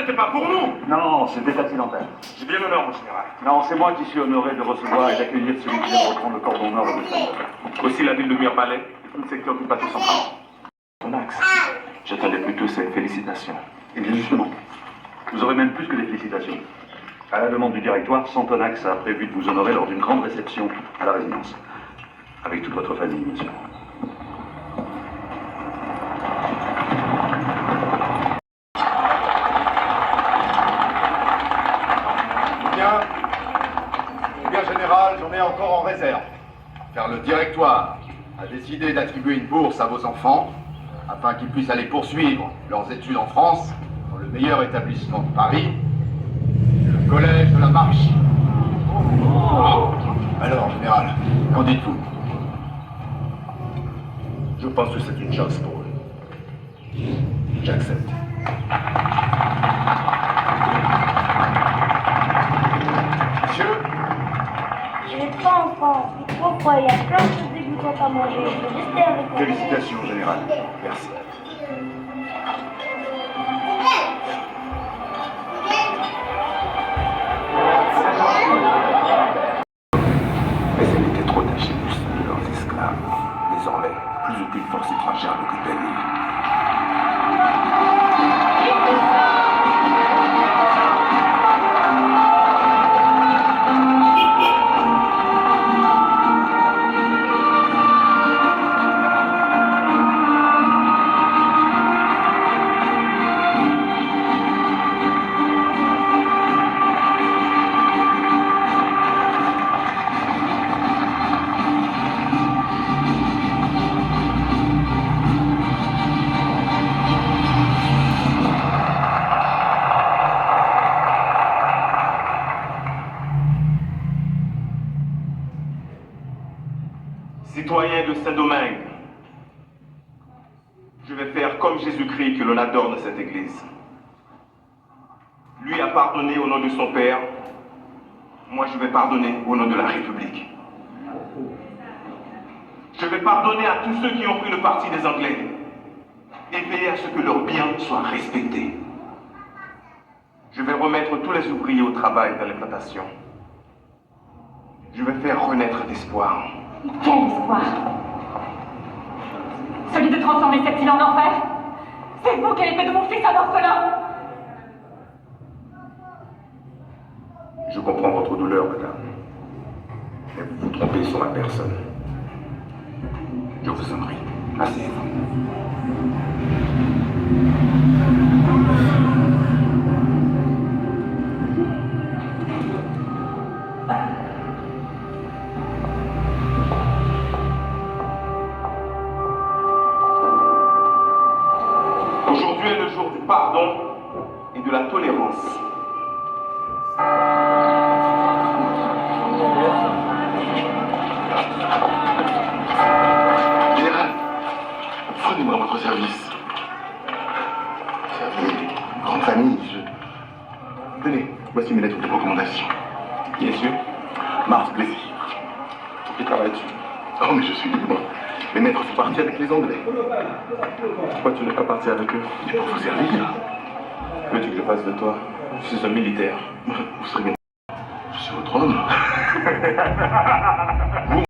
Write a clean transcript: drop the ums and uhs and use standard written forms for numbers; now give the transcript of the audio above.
n'était pas pour nous. Non, c'était accidentel. J'ai bien l'honneur, mon général. Non, c'est moi qui suis honoré de recevoir et d'accueillir celui qui vient de reprendre le cordon nord de Saint-Denis. Aussi la ville de Mirpalais et tout le secteur du pâté central. Ton axe. J'attendais plutôt cette félicitation. Et bien justement, vous aurez même plus que des félicitations. À la demande du directoire, Santonax a prévu de vous honorer lors d'une grande réception à la résidence. Avec toute votre famille, bien sûr. Eh bien, général, j'en ai encore en réserve. Car le directoire a décidé d'attribuer une bourse à vos enfants afin qu'ils puissent aller poursuivre leurs études en France dans le meilleur établissement de Paris, le Collège de la Marche. Alors, général, qu'en dites-vous? Je pense que c'est une chance pour eux. J'accepte. Monsieur? Je n'ai pas encore. Pourquoi il y a plein de choses dégoûtantes à manger. Je vais rester avec moi. Félicitations, général. Merci. Mais elle était trop tachée du sang de leurs esclaves. Désormais, plus aucune force étrangère n'occupait l'île. Citoyens de Saint-Domingue, je vais faire comme Jésus-Christ que l'on adore dans cette église. Lui a pardonné au nom de son Père, moi je vais pardonner au nom de la République. Je vais pardonner à tous ceux qui ont pris le parti des Anglais et veiller à ce que leurs biens soient respectés. Je vais remettre tous les ouvriers au travail dans les plantations. Je vais faire renaître l'espoir. Quel espoir? Celui de transformer cette île en enfer? C'est vous qui avez fait de mon fils un orphelin? Je comprends votre douleur, madame. Mais vous vous trompez sur ma personne. Je vous en prie, asseyez-vous. Aujourd'hui est le jour du pardon et de la tolérance. Général, prenez-moi à votre service. Service, grande famille, Tenez, voici mes lettres de recommandation. Bien sûr. Mars Plaisir. Pour qui travailles-tu? Oh, mais je suis libre. Mes maîtres sont partis avec les Anglais. Pourquoi tu n'es pas parti avec eux? Et pour vous servir. Que veux-tu que je fasse de toi? Je suis un militaire. Vous serez bien. Je suis votre homme.